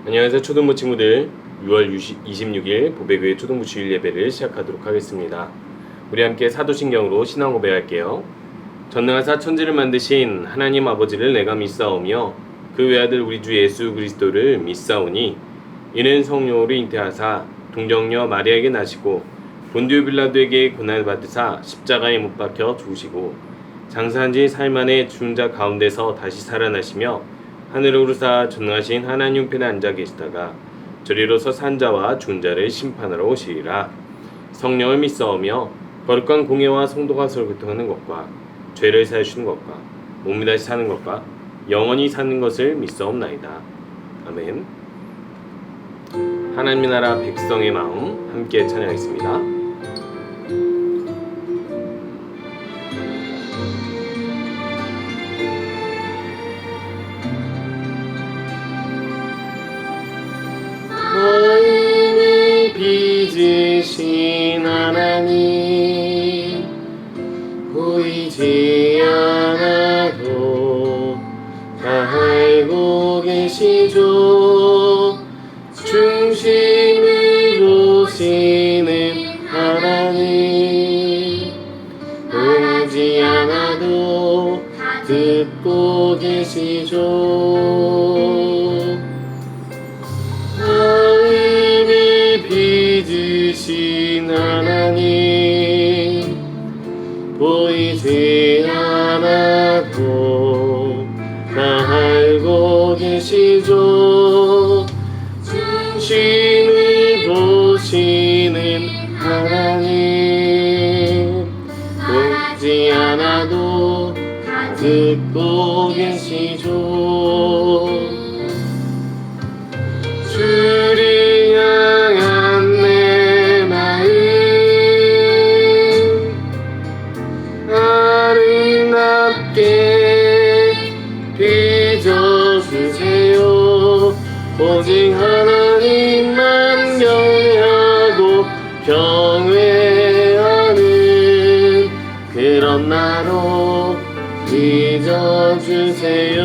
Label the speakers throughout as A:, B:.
A: 안녕하세요 초등부 친구들. 6월 26일 보배교회 초등부 주일 예배를 시작하도록 하겠습니다. 우리 함께 사도신경으로 신앙 고백할게요. 전능하사 천지를 만드신 하나님 아버지를 내가 믿사오며 그 외아들 우리 주 예수 그리스도를 믿사오니 이는 성령으로 잉태하사 동정녀 마리아에게 나시고 본디오 빌라도에게 고난을 받으사 십자가에 못 박혀 죽으시고 장사한 지 사흘 만에 죽은 자 가운데서 다시 살아나시며 하늘에 오르사 전능하신 하나님 편에 앉아 계시다가 저리로서 산 자와 죽은 자를 심판하러 오시리라. 성령을 믿사오며 거룩한 공예와 성도가 서로 교통하는 것과 죄를 사하시는 것과 몸이 다시 사는 것과 영원히 사는 것을 믿사옵나이다. 아멘. 하나님의 나라 백성의 마음 함께 찬양하겠습니다. 마음을 빚으신 하나님 보이지 않아도 다 알고 계시죠. 중심을 보시는 하나님 보이지 않아도 듣고 계시죠. 빚으신 하나님 보이지 않아도 다 알고 계시죠. 중심을 보시는 하나님 보이지 않아도 듣고 계시죠. 주를 향한 내 마음 아름답게 빚어주세요. 오직 하나님만 경외하고 경외하는 그런 나로 빚어주세요.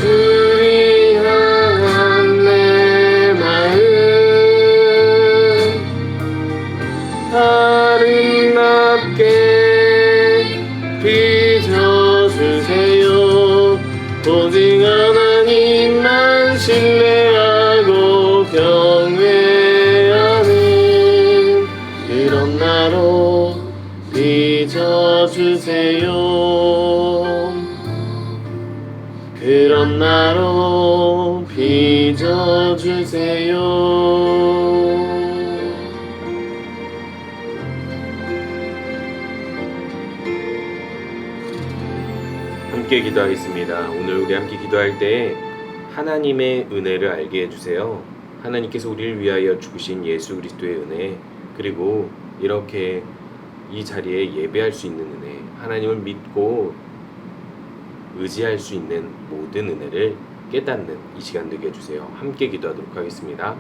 A: 주를 향한 내 마음 아름답게 빚어주세요. 오직 하나님만 신뢰하고 경외하는 그런 나로 빚어주세요. 그런 나로 빚어주세요. 함께 기도하겠습니다. 오늘 우리 함께 기도할 때 하나님의 은혜를 알게 해주세요. 하나님께서 우리를 위하여 죽으신 예수 그리스도의 은혜, 그리고 이렇게 이 자리에 예배할 수 있는 은혜, 하나님을 믿고 의지할 수 있는 모든 은혜를 깨닫는 이 시간 되게 해주세요. 함께 기도하도록 하겠습니다.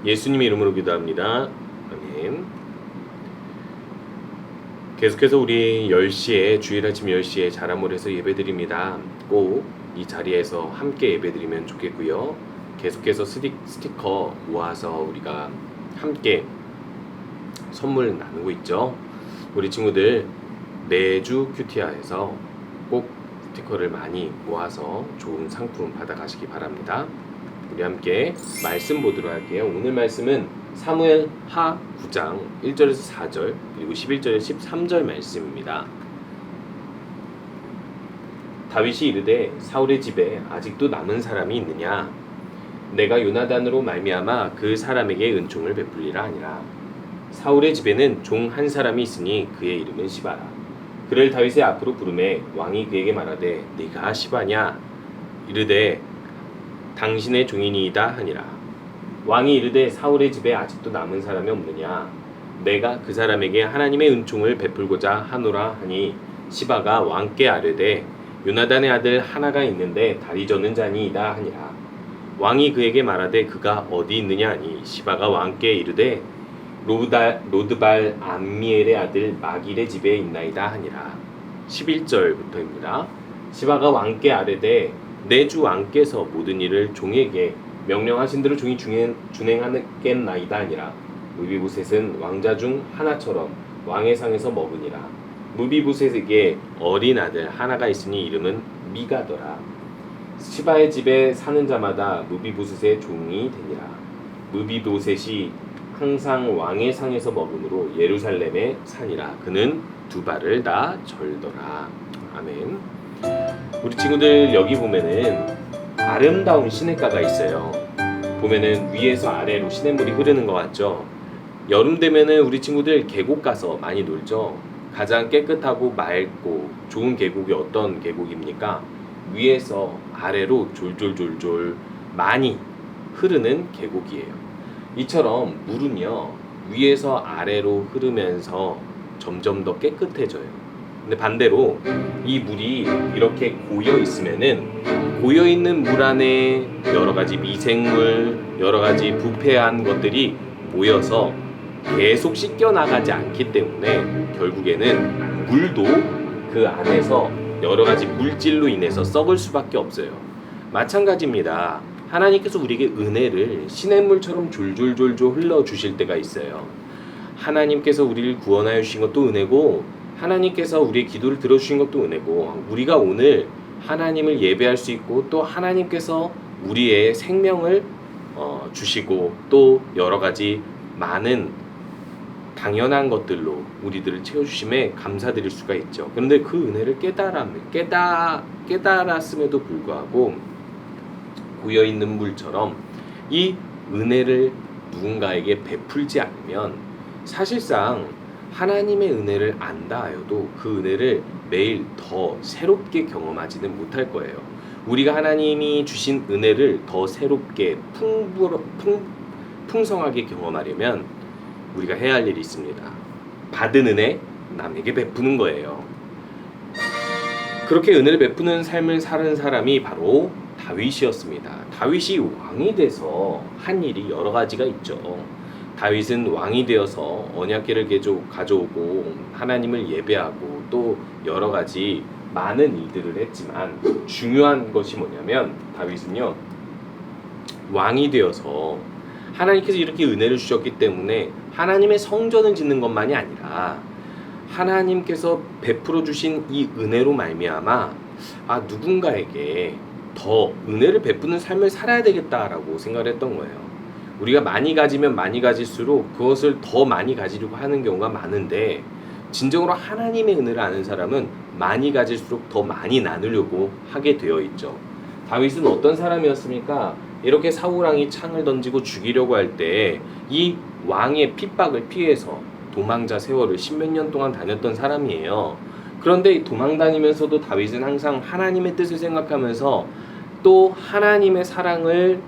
A: 예수님의 이름으로 기도합니다. 아멘. 계속해서 우리 10시에 주일 아침 10시에 자라몰에서 예배드립니다. 꼭 이 자리에서 함께 예배드리면 좋겠고요. 계속해서 스티커 모아서 우리가 함께 선물 나누고 있죠. 우리 친구들 매주 큐티아에서 꼭 스티커를 많이 모아서 좋은 상품 받아가시기 바랍니다. 우리 함께 말씀 보도록 할게요. 오늘 말씀은 사무엘 하 9장 1절에서 4절 그리고 11절에서 13절 말씀입니다. 다윗이 이르되 사울의 집에 아직도 남은 사람이 있느냐? 내가 요나단으로 말미암아 그 사람에게 은총을 베풀리라 하니라. 사울의 집에는 종 한 사람이 있으니 그의 이름은 시바라. 그를 다윗의 앞으로 부르매 왕이 그에게 말하되 네가 시바냐? 이르되 당신의 종이니이다 하니라. 왕이 이르되 사울의 집에 아직도 남은 사람이 없느냐? 내가 그 사람에게 하나님의 은총을 베풀고자 하노라 하니 시바가 왕께 아뢰되 요나단의 아들 하나가 있는데 다리 저는 자니이다 하니라. 왕이 그에게 말하되 그가 어디 있느냐 하니 시바가 왕께 이르되 로드발 암미엘의 아들 마길의 집에 있나이다 하니라. 11절부터입니다. 시바가 왕께 아뢰되 내 주 왕께서 모든 일을 종에게 명령하신 대로 종이 준행하겠나이다 하니라. 무비보셋은 왕자 중 하나처럼 왕의 상에서 먹으니라. 무비보셋에게 어린 아들 하나가 있으니 이름은 미가더라. 시바의 집에 사는 자마다 무비보셋의 종이 되니라. 무비보셋이 항상 왕의 상에서 먹으므로 예루살렘에 사니라. 그는 두 발을 다 절더라. 아멘. 우리 친구들 여기 보면은 아름다운 시냇가가 있어요. 보면은 위에서 아래로 시냇물이 흐르는 것 같죠. 여름 되면은 우리 친구들 계곡 가서 많이 놀죠. 가장 깨끗하고 맑고 좋은 계곡이 어떤 계곡입니까? 위에서 아래로 졸졸졸졸 많이 흐르는 계곡이에요. 이처럼 물은요 위에서 아래로 흐르면서 점점 더 깨끗해져요. 근데 반대로 이 물이 이렇게 고여 있으면은 고여 있는 물 안에 여러 가지 미생물, 여러 가지 부패한 것들이 모여서 계속 씻겨 나가지 않기 때문에 결국에는 물도 그 안에서 여러 가지 물질로 인해서 썩을 수밖에 없어요. 마찬가지입니다. 하나님께서 우리에게 은혜를 시냇물처럼 졸졸졸졸 흘러주실 때가 있어요. 하나님께서 우리를 구원하여 주신 것도 은혜고 하나님께서 우리의 기도를 들어주신 것도 은혜고 우리가 오늘 하나님을 예배할 수 있고 또 하나님께서 우리의 생명을 주시고 또 여러 가지 많은 당연한 것들로 우리들을 채워주심에 감사드릴 수가 있죠. 그런데 그 은혜를 깨달았음에도 불구하고 고여있는 물처럼 이 은혜를 누군가에게 베풀지 않으면 사실상 하나님의 은혜를 안다 하여도 그 은혜를 매일 더 새롭게 경험하지는 못할 거예요. 우리가 하나님이 주신 은혜를 더 새롭게 풍성하게 경험하려면 우리가 해야 할 일이 있습니다. 받은 은혜 남에게 베푸는 거예요. 그렇게 은혜를 베푸는 삶을 사는 사람이 바로 다윗이었습니다. 다윗이 왕이 돼서 한 일이 여러 가지가 있죠. 다윗은 왕이 되어서 언약궤를 가져오고 하나님을 예배하고 또 여러 가지 많은 일들을 했지만 중요한 것이 뭐냐면 다윗은요 왕이 되어서 하나님께서 이렇게 은혜를 주셨기 때문에 하나님의 성전을 짓는 것만이 아니라 하나님께서 베풀어 주신 이 은혜로 말미암아 누군가에게 더 은혜를 베푸는 삶을 살아야 되겠다라고 생각을 했던 거예요. 우리가 많이 가지면 많이 가질수록 그것을 더 많이 가지려고 하는 경우가 많은데 진정으로 하나님의 은혜를 아는 사람은 많이 가질수록 더 많이 나누려고 하게 되어 있죠. 다윗은 어떤 사람이었습니까? 이렇게 사울왕이 창을 던지고 죽이려고 할 때 이 왕의 핍박을 피해서 도망자 세월을 10몇 년 동안 다녔던 사람이에요. 그런데 도망 다니면서도 다윗은 항상 하나님의 뜻을 생각하면서 또 하나님의 사랑을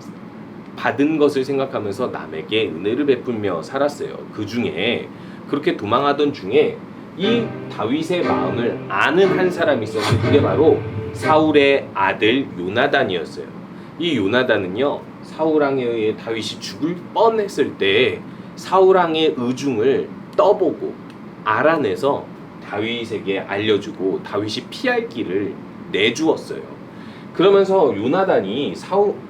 A: 받은 것을 생각하면서 남에게 은혜를 베풀며 살았어요. 그 중에 그렇게 도망하던 중에 이 다윗의 마음을 아는 한 사람이 있었어요. 그게 바로 사울의 아들 요나단이었어요. 이 요나단은요 사울왕에 의해 다윗이 죽을 뻔했을 때 사울왕의 의중을 떠보고 알아내서 다윗에게 알려주고 다윗이 피할 길을 내주었어요. 그러면서 요나단이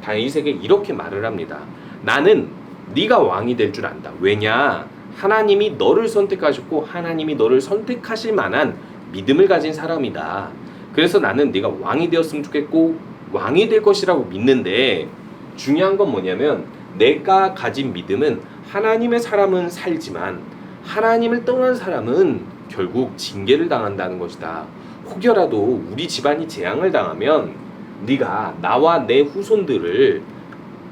A: 다윗에게 이렇게 말을 합니다. 나는 네가 왕이 될 줄 안다. 왜냐? 하나님이 너를 선택하셨고 하나님이 너를 선택하실 만한 믿음을 가진 사람이다. 그래서 나는 네가 왕이 되었으면 좋겠고 왕이 될 것이라고 믿는데 중요한 건 뭐냐면 내가 가진 믿음은 하나님의 사람은 살지만 하나님을 떠난 사람은 결국 징계를 당한다는 것이다. 혹여라도 우리 집안이 재앙을 당하면 네가 나와 내 후손들을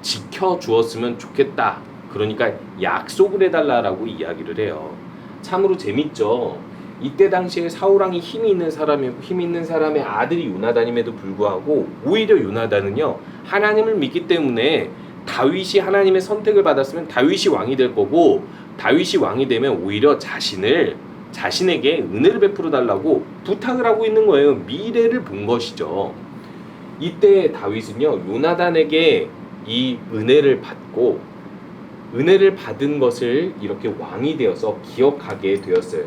A: 지켜주었으면 좋겠다. 그러니까 약속을 해달라고 이야기를 해요. 참으로 재밌죠. 이때 당시에 사울왕이 힘이 있는 사람이었고 힘이 있는 사람의 아들이 요나단임에도 불구하고 오히려 요나단은요 하나님을 믿기 때문에 다윗이 하나님의 선택을 받았으면 다윗이 왕이 될 거고, 다윗이 왕이 되면 오히려 자신에게 은혜를 베풀어 달라고 부탁을 하고 있는 거예요. 미래를 본 것이죠. 이때 다윗은요, 요나단에게 이 은혜를 받고 은혜를 받은 것을 이렇게 왕이 되어서 기억하게 되었어요.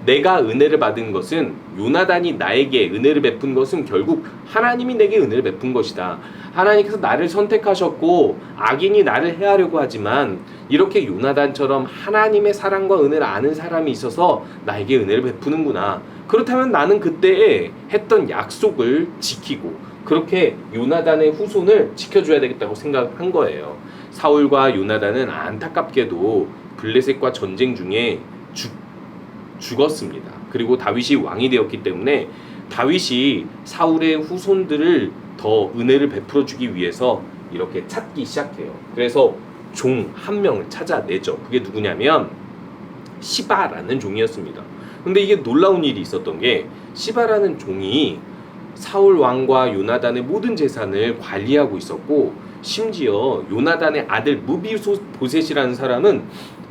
A: 내가 은혜를 받은 것은, 요나단이 나에게 은혜를 베푼 것은 결국 하나님이 내게 은혜를 베푼 것이다. 하나님께서 나를 선택하셨고 악인이 나를 해하려고 하지만 이렇게 요나단처럼 하나님의 사랑과 은혜를 아는 사람이 있어서 나에게 은혜를 베푸는구나. 그렇다면 나는 그때 했던 약속을 지키고 그렇게 요나단의 후손을 지켜줘야 되겠다고 생각한 거예요. 사울과 요나단은 안타깝게도 블레셋과 전쟁 중에 죽었습니다. 그리고 다윗이 왕이 되었기 때문에 다윗이 사울의 후손들을 더 은혜를 베풀어 주기 위해서 이렇게 찾기 시작해요. 그래서 종 한 명을 찾아내죠. 그게 누구냐면 시바라는 종이었습니다. 근데 이게 놀라운 일이 있었던 게, 시바라는 종이 사울 왕과 요나단의 모든 재산을 관리하고 있었고, 심지어 요나단의 아들 무비보셋이라는 사람은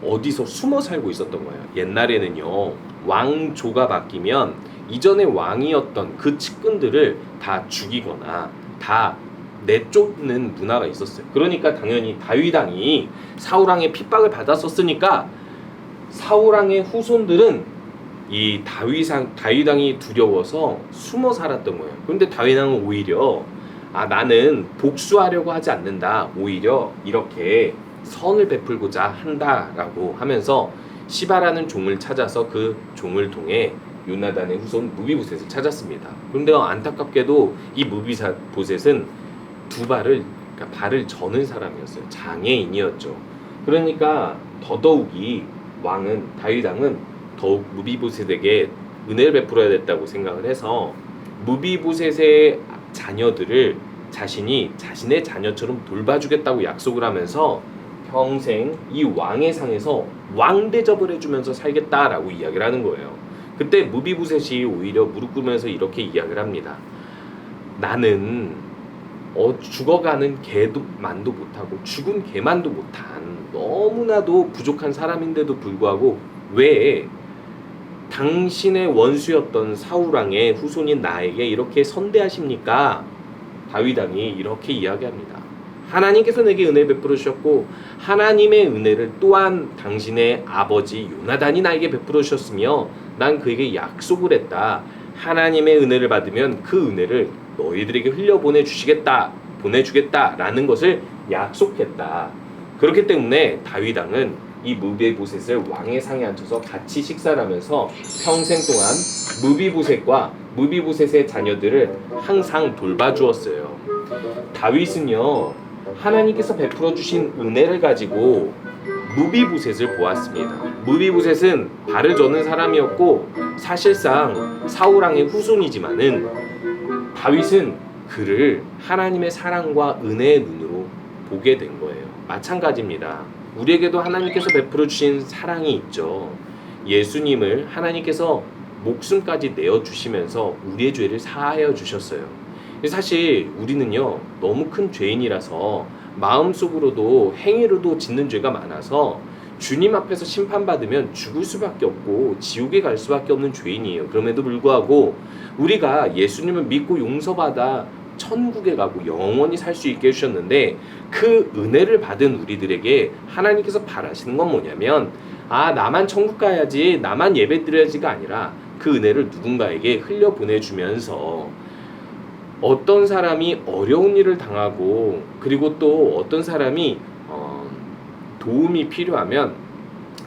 A: 어디서 숨어 살고 있었던 거예요. 옛날에는요, 왕조가 바뀌면 이전에 왕이었던 그 측근들을 다 죽이거나 다 내쫓는 문화가 있었어요. 그러니까 당연히 다윗왕이 사울왕의 핍박을 받았었으니까 사울왕의 후손들은 이 다윗왕이 두려워서 숨어 살았던 거예요. 그런데 다윗왕은 오히려 나는 복수하려고 하지 않는다, 오히려 이렇게 선을 베풀고자 한다라고 하면서 시바라는 종을 찾아서 그 종을 통해 요나단의 후손 무비보셋을 찾았습니다. 그런데 안타깝게도 이 무비보셋은 발을 저는 사람이었어요. 장애인이었죠. 그러니까 더더욱이 다윗왕은 더욱 무비보셋에게 은혜를 베풀어야 됐다고 생각을 해서 무비보셋의 자녀들을 자신의 자녀처럼 돌봐주겠다고 약속을 하면서 평생 이 왕의 상에서 왕 대접을 해주면서 살겠다라고 이야기를 하는 거예요. 그때 무비보셋이 오히려 무릎 꿇으면서 이렇게 이야기를 합니다. 나는 죽어가는 개만도 못하고 죽은 개만도 못한 너무나도 부족한 사람인데도 불구하고 왜 당신의 원수였던 사울왕의 후손인 나에게 이렇게 선대하십니까? 다윗왕이 이렇게 이야기합니다. 하나님께서 내게 은혜 베풀어 주셨고 하나님의 은혜를 또한 당신의 아버지 요나단이 나에게 베풀어 주셨으며 난 그에게 약속을 했다. 하나님의 은혜를 받으면 그 은혜를 너희들에게 보내주겠다라는 것을 약속했다. 그렇기 때문에 다윗왕은 이 무비보셋을 왕의 상에 앉혀서 같이 식사를 하면서 평생 동안 무비보셋의 자녀들을 항상 돌봐주었어요. 다윗은요, 하나님께서 베풀어 주신 은혜를 가지고 무비보셋을 보았습니다. 무비보셋은 발을 저는 사람이었고 사실상 사울왕의 후손이지만은 다윗은 그를 하나님의 사랑과 은혜의 눈으로 보게 된 거예요. 마찬가지입니다. 우리에게도 하나님께서 베풀어 주신 사랑이 있죠. 예수님을 하나님께서 목숨까지 내어주시면서 우리의 죄를 사하여 주셨어요. 사실 우리는요, 너무 큰 죄인이라서 마음속으로도 행위로도 짓는 죄가 많아서 주님 앞에서 심판받으면 죽을 수밖에 없고 지옥에 갈 수밖에 없는 죄인이에요. 그럼에도 불구하고 우리가 예수님을 믿고 용서받아 천국에 가고 영원히 살 수 있게 해주셨는데, 그 은혜를 받은 우리들에게 하나님께서 바라시는 건 뭐냐면 나만 천국 가야지, 나만 예배 드려야지가 아니라 그 은혜를 누군가에게 흘려보내주면서 어떤 사람이 어려운 일을 당하고 그리고 또 어떤 사람이 도움이 필요하면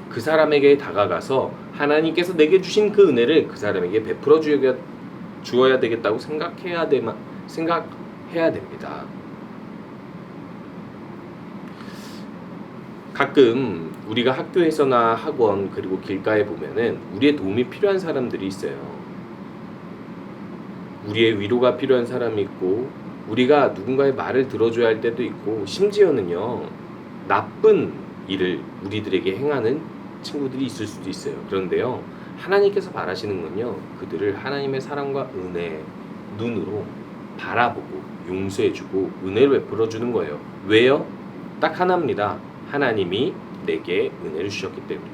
A: 그 사람에게 다가가서 하나님께서 내게 주신 그 은혜를 그 사람에게 베풀어 주어야 되겠다고 생각해야 됩니다. 가끔 우리가 학교에서나 학원 그리고 길가에 보면은 우리의 도움이 필요한 사람들이 있어요. 우리의 위로가 필요한 사람이 있고 우리가 누군가의 말을 들어줘야 할 때도 있고 심지어는요, 나쁜 일을 우리들에게 행하는 친구들이 있을 수도 있어요. 그런데요, 하나님께서 바라시는 건요, 그들을 하나님의 사랑과 은혜 눈으로 바라보고 용서해주고 은혜를 베풀어주는 거예요. 왜요? 딱 하나입니다. 하나님이 내게 은혜를 주셨기 때문에.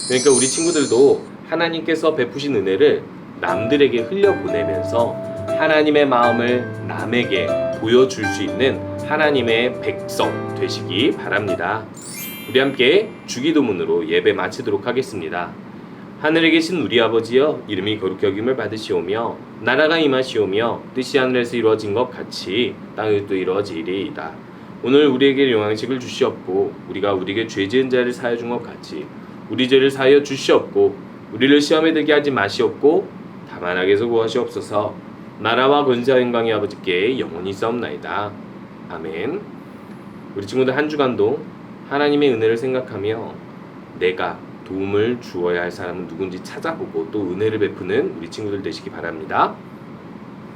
A: 그러니까 우리 친구들도 하나님께서 베푸신 은혜를 남들에게 흘려보내면서 하나님의 마음을 남에게 보여줄 수 있는 하나님의 백성 되시기 바랍니다. 우리 함께 주기도문으로 예배 마치도록 하겠습니다. 하늘에 계신 우리 아버지여, 이름이 거룩히 여김을 받으시오며 나라가 임하시오며 뜻이 하늘에서 이루어진 것 같이 땅에도 이루어지리이다. 오늘 우리에게 영양식을 주시옵고 우리가 우리에게 죄 지은 자를 사하여 준 것 같이 우리 죄를 사하여 주시옵고 우리를 시험에 들게 하지 마시옵고 다만 악에서 구하시옵소서. 나라와 권세와 영광이 아버지께 영원히 있사옵나이다. 아멘. 우리 친구들 한 주간도 하나님의 은혜를 생각하며 내가 도움을 주어야 할 사람은 누군지 찾아보고 또 은혜를 베푸는 우리 친구들 되시기 바랍니다.